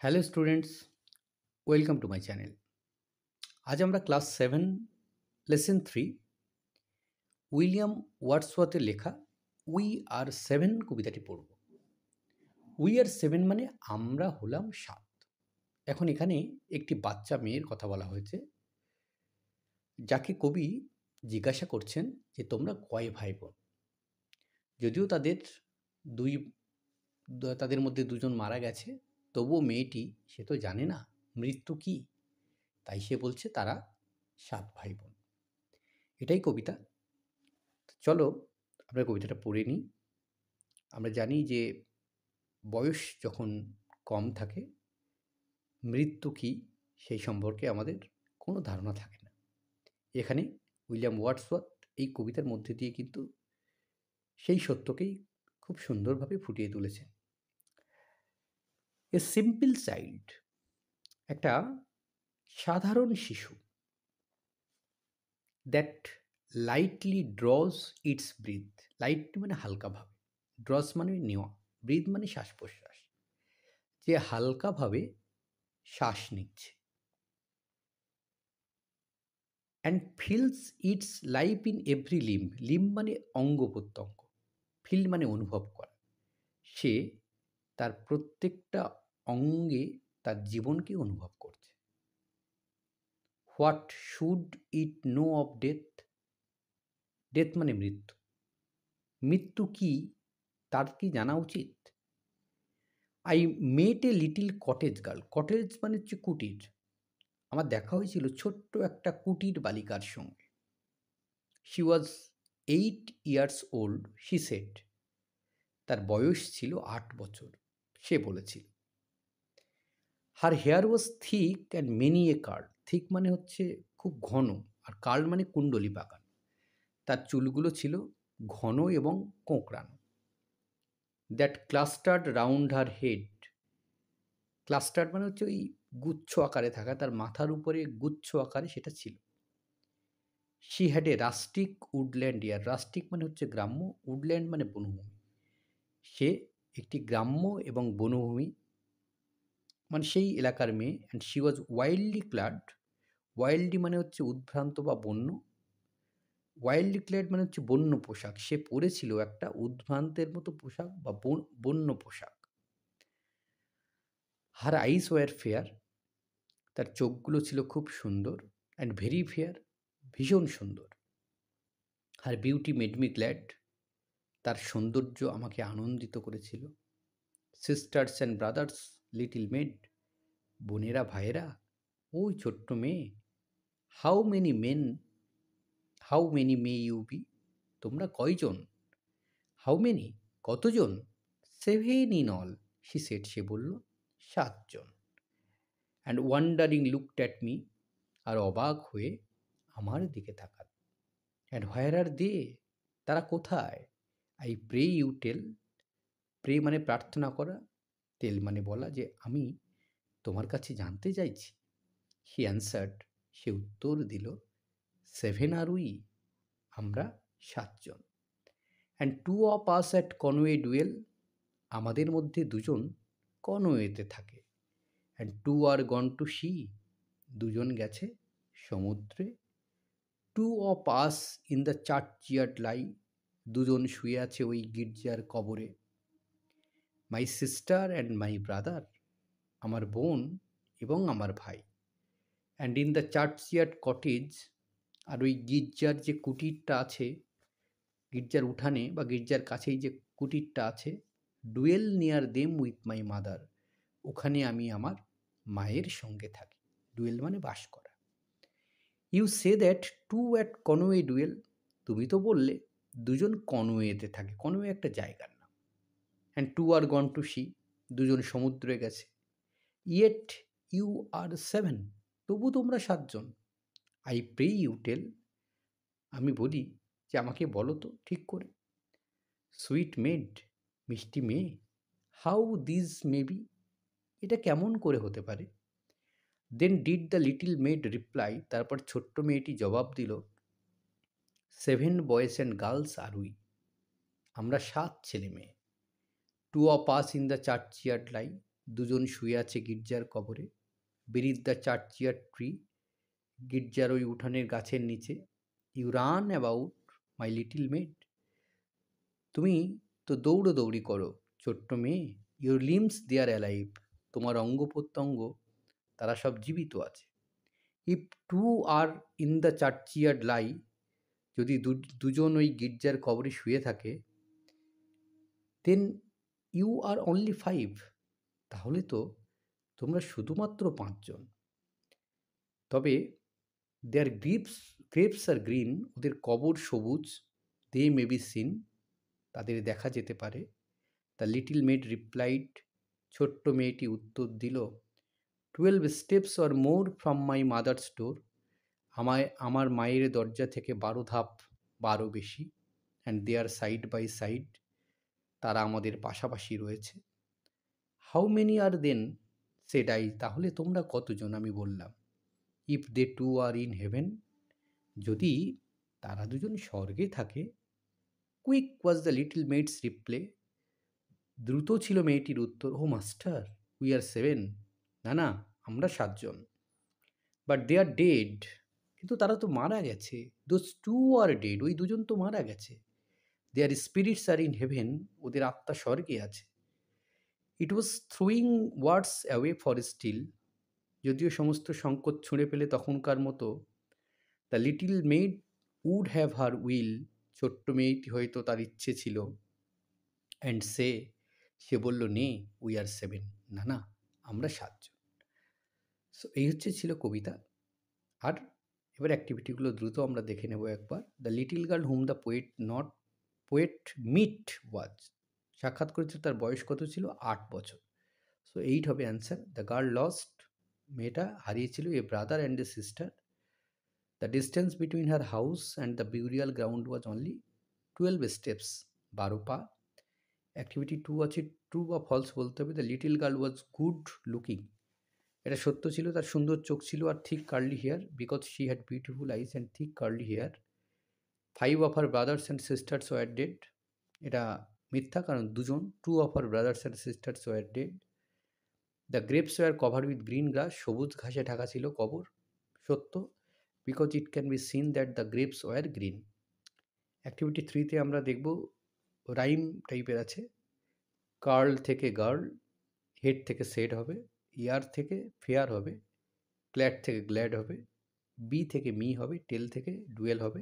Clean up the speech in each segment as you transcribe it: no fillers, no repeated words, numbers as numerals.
Hello students, welcome to my channel. আজ আমরা class 7 lesson 3 William ওয়ার্ডসওয়ার্থের লেখা উই আর 7 কবিতাটি পড়ব। উই আর 7 মানে আমরা হলাম 7। এখন এখানে একটি বাচ্চা মেয়ের কথা বলা হয়েছে, যাকে কবি জিজ্ঞাসা করছেন যে তোমরা কয় ভাই বোন। যদিও দুই তাদের মধ্যে দুজন মারা গেছে, তবুও মেয়েটি সে তো জানে না মৃত্যু কী, তাই সে বলছে তারা 7 ভাই বোন। এটাই কবিতা। চলো আমরা কবিতাটা পড়ে নিই। আমরা জানি যে বয়স যখন কম থাকে, মৃত্যু কী সেই সম্পর্কে আমাদের কোনো ধারণা থাকে না। এখানে উইলিয়াম ওয়ার্ডসওয়ার্থ এই কবিতার মধ্যে দিয়ে কিন্তু সেই সত্যকেই খুব সুন্দরভাবে ফুটিয়ে তুলেছেন। এ সিম্পল চাইল্ড, একটা সাধারণ শিশু, that lightly draws its breath. Lightly মানে হালকাভাবে, ড্রজ মানে নেওয়া, ব্রিথ মানে শ্বাস প্রশ্বাস, যে হালকাভাবে শ্বাস নিচ্ছে। And feels it's life in every limb. Limb মানে অঙ্গ প্রত্যঙ্গ, ফিল মানে অনুভব করা। সে তার প্রত্যেকটা অঙ্গে তার জীবনকে অনুভব করছে। What should it know of death. Death মানে মৃত্যু। মৃত্যু কি তার কি জানা উচিত? I met a little cottage girl. Cottage মানে হচ্ছে কুটির। আমার দেখা হয়েছিল ছোট্ট একটা কুটির বালিকার সঙ্গে। She was 8 years old, she said. তার বয়স ছিল 8 বছর, সে বলেছিল। Her hair was thick and many a curl. Thick মানে হচ্ছে খুব ঘন, আর কার্ল মানে কুণ্ডলি পাকানো। তার চুলগুলো ছিল ঘন এবং কোঁকড়ানো। That clustered round her head. Clustered মানে হচ্ছে ওই গুচ্ছ আকারে থাকা, তার মাথার উপরে গুচ্ছ আকারে সেটা ছিল। She had a rustic woodland year. Rustic মানে হচ্ছে গ্রাম্য, উডল্যান্ড মানে বনভূমি। সে একটি গ্রাম্য এবং বনভূমি মানে সেই এলাকার মেয়ে। And she was wildly clad. Wildly মানে হচ্ছে উদ্ভ্রান্ত বা বন্য, ওয়াইল্ডলি ক্লাড মানে হচ্ছে বন্য পোশাক। সে পরেছিল একটা উদ্ভ্রান্তের মতো পোশাক বা বন্য পোশাক। হার আইস ওয়ার ফেয়ার। তার চোখগুলো ছিল খুব সুন্দর। অ্যান্ড ভেরি ফেয়ার, ভীষণ সুন্দর। Her beauty made me glad. তার সৌন্দর্য আমাকে আনন্দিত করেছিল। Sisters and brothers, little maid. বোনেরা ভাইয়েরা, ওই ছোট্ট মেয়ে। How many men, how many may you be. তোমরা কয়জন? হাউ মেনি কতজন? 7 ইন অল, শি সেড। সে বলল 7 জন। And wondering looked at me. আর অবাক হয়ে আমার দিকে তাকাল। And where are they. তারা কোথায়? I pray you tell. Pray মানে প্রার্থনা করা, টেল মানে বলা, যে আমি তোমার কাছে জানতে চাইছি। হি অ্যান্সার্ড, সে উত্তর দিল, 7 আর উই, আমরা 7 জন। And 2 of us at Conway dwell. আমাদের মধ্যে দুজন কনওয়েতে থাকে। And 2 are gone to sea. দুজন গেছে সমুদ্রে। 2 of us in the churchyard lie. দুজন শুয়ে আছে ওই গির্জার কবরে। My sister and my brother. আমার বোন এবং আমার ভাই। And in the churchyard cottage. আর ওই গির্জার যে কুটিরটা আছে, গির্জার উঠানে বা গির্জার কাছেই যে কুটিরটা আছে, dual near them with my mother. ওখানে আমি আমার মায়ের সঙ্গে থাকি। ডুয়েল মানে বাস করা। You say that 2 at Conway dwell. তুমি তো বললে দুজন কনওয়েতে থাকে। কনওয়ে একটা জায়গার নাম। And 2 are gone to sea. দুজন সমুদ্রে গেছে। Yet you are 7। তবু তোমরা 7 জন। I pray you tell. আমি বলি যে আমাকে বলো তো ঠিক করে। সুইট মেড, মিষ্টি মেয়ে। How this may be. এটা কেমন করে হতে পারে? Then did the little maid reply. তারপর ছোট্ট মেয়েটি জবাব দিল, 7 boys and girls are we. আমরা 7 ছেলে মেয়ে। 2 of us in the churchyard lie. দুজন শুয়ে আছে গির্জার কবরে, beneath the churchyard tree, গির্জার ওই উঠানের গাছের নিচে। You run about my little maid, তুমি তো দৌড়োদৌড়ি করো ছোট্ট মেয়ে। Your limbs they are alive, তোমার অঙ্গ প্রত্যঙ্গ তারা সব জীবিত আছে। If two are in the churchyard lie, যদি দুজন ওই গির্জার কবরে শুয়ে থাকে, দেন ইউ আর অনলি 5, তাহলে তো তোমরা শুধুমাত্র 5 জন। তবে দেয়ার গ্রেভস আর গ্রিন, ওদের কবর সবুজ। দে মে বি সিন, তাদের দেখা যেতে পারে। দ্য লিটল মেড রিপ্লাইড, ছোট্ট মেয়েটি উত্তর দিল, 12 steps or more from my mother's door, আমার মায়ের দরজা থেকে 12 ধাপ বা আরও বেশি। And they are side by side, তারা আমাদের পাশাপাশি রয়েছে। How many are then, said I, তাহলে তোমরা কতজন, আমি বললাম। If they two are in heaven, যদি তারা দুজন স্বর্গে থাকে। Quick was the little maid's reply, দ্রুত ছিল মেয়েটির উত্তর, ও মাস্টার, উই আর 7, না না আমরা 7 জন। বাট দে আর ডেড, কিন্তু তারা তো মারা গেছে। দোজ টু আর ডেড, ওই দুজন তো মারা গেছে। Their spirits are in heaven, ওদের আত্মা স্বর্গে আছে। It was throwing words away for still, যদিও সমস্ত সংকট ছুঁড়ে ফেলে তখনকার মতো। The little maid would have her will, ছোট্ট মেয়েটি হয়তো তার ইচ্ছে ছিল। অ্যান্ড সে বলল, নে উই আর 7, না না আমরা 7 জন। সো এই ছিল কবিতা। আর এবার অ্যাক্টিভিটিগুলো দ্রুত আমরা দেখে নেব একবার। The little girl whom the poet met was, সাক্ষাৎ করেছিল, তার বয়স কত ছিল? 8 বছর। সো 8 হবে অ্যান্সার। দ্য গার্ল লস্ট, মেয়েটা হারিয়েছিল, এ brother and a sister. The distance between her house and the burial ground was only 12 steps, 12 পা। অ্যাক্টিভিটি 2 আছে, ট্রু বা ফলস বলতে হবে। The little girl was good looking, এটা সত্য ছিল, তার সুন্দর চোখ ছিল আর thick curly hair, because she had beautiful eyes and thick curly hair. 5 of her brothers and sisters were dead, এটা মিথ্যা, কারণ দুজন। 2 of her brothers and sisters were dead. The graves were cover with green grass, সবুজ ঘাসে ঢাকা ছিল কবর, সত্য, because it can be seen that the graves were green. Activity 3তে আমরা দেখব রাইম টাইপের আছে। কার্ল থেকে গার্ল, হেড থেকে সেড হবে, ইয়ার থেকে ফেয়ার হবে, ক্ল্যাড থেকে গ্ল্যাড হবে, বি থেকে মি হবে, টেল থেকে ডুয়েল হবে,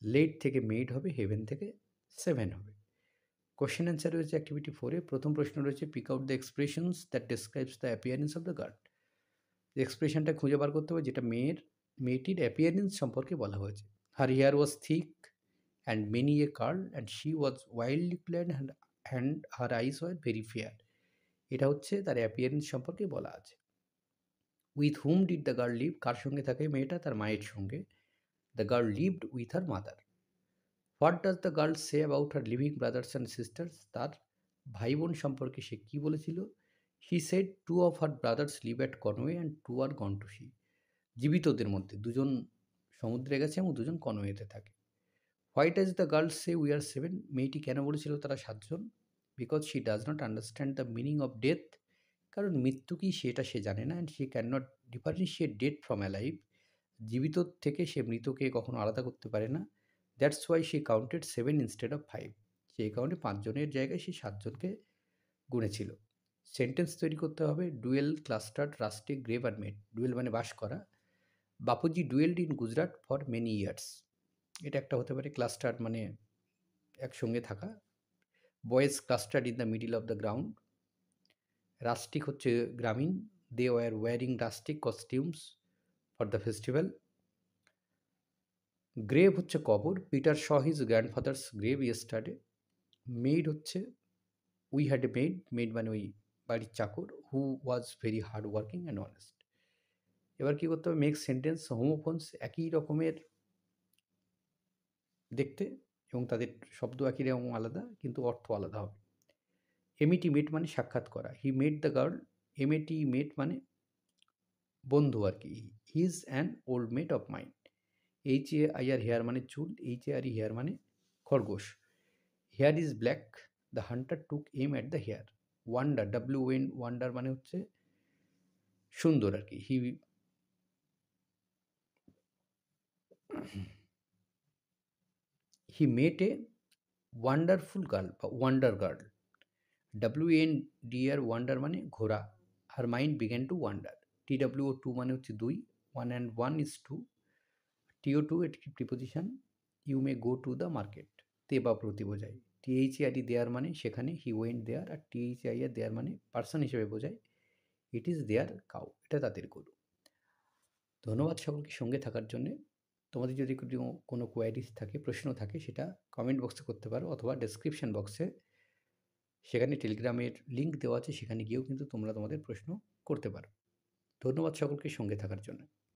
লেট থেকে মেড হবে, হেভেন থেকে 7 হবে। কোশ্চেন অ্যান্সার রয়েছে অ্যাক্টিভিটি 4-এ। প্রথম প্রশ্ন রয়েছে, pick out the expressions that describes the appearance of the girl. এক্সপ্রেশনটা খুঁজে বার করতে হবে যেটা মেয়েটির অ্যাপিয়ারেন্স সম্পর্কে বলা হয়েছে। Her hair was thick and many a curl and she was wildly clad and her eyes were very fair, এটা হচ্ছে তার অ্যাপিয়ারেন্স সম্পর্কে বলা আছে। With whom did the girl live, কার সঙ্গে থাকে মেয়েটা? তার মায়ের সঙ্গে। The girl lived with her mother. What does the girl say about her living brothers and sisters, তার ভাই বোন সম্পর্কে সে কী বলেছিল? She said 2 of her brothers live at Conway and 2 are gone to sea, জীবিতদের মধ্যে 2 জন সমুদ্রে গেছে এবং 2 জন কনওয়েতে থাকে। Why does the girl say we are 7, মেয়েটি কেন বলেছিল তারা 7 জন? Because she does not understand the meaning of death, কারণ মৃত্যু কী সেটা সে জানে না। And she can not differentiate dead from alive, জীবিত থেকে সে মৃতকে কখনো আলাদা করতে পারে না। That's why she counted 7 instead of 5, সেই কারণে 5 জনের জায়গায় সে 7 জনকে গুনেছিল। সেন্টেন্স তৈরি করতে হবে। ডুয়েল ক্লাস্টার্ড রাস্টিক গ্রেভ আর মেড, ডুয়েল মানে বাস করা। Bapuji dwelled in Gujarat for many years, এটা একটা হতে পারে। ক্লাস্টার্ড মানে একসঙ্গে থাকা। Boys clustered in the middle of the ground. Rustic হচ্ছে গ্রামীণ, they were wearing rustic costumes for the festival. Grave হচ্ছে কবর, Peter saw his grandfather's grave yesterday. Maid হচ্ছে we had a maid, maid মানে ওই বাড়ির চাকর, who was very hard working and honest. এবার কী করতে হবে? মেক সেন্টেন্স হোমোফোনস, একই রকমের দেখতে এবং তাদের শব্দ একই রকম আলাদা, কিন্তু অর্থ আলাদা হবে। এমইটি মেট মানে সাক্ষাৎ করা। He met the girl, M A T mate মানে বন্ধু আর কি। He is an old mate of mind. HAIR hair মানে চুল, HARE হেয়ার মানে খরগোশ। Hair is black, the hunter took aim at the hare. Wonder, WN wonder মানে হচ্ছে সুন্দর আর কি। He met a wonderful girl বা ওয়ান্ডার গার্ল। WNDR ওয়ান্ডার মানে ঘোরা। Her mind began to wander. TWO2 মানে হচ্ছে 2, 1 and 1 is 2। TO2 একটি preposition. You may go to the market, তে বা প্রতি বোঝায়। THERE দেয়ার মানে সেখানে, he went there. R THIR দেয়ার মানে পার্সন হিসেবে বোঝায়। ইট ইজ দেয়ার কাউ, এটা তাদের গরু। ধন্যবাদ সকলকে সঙ্গে থাকার জন্যে। তোমাদের যদি কোনো কোয়ারিজ থাকে, প্রশ্ন থাকে, সেটা কমেন্ট বক্সে করতে পারো, অথবা ডেসক্রিপশন বক্সে সেখানে টেলিগ্রামের লিঙ্ক দেওয়া আছে, সেখানে গিয়েও কিন্তু তোমরা তোমাদের প্রশ্ন করতে পারো। ধন্যবাদ সকলকে সঙ্গে থাকার জন্য।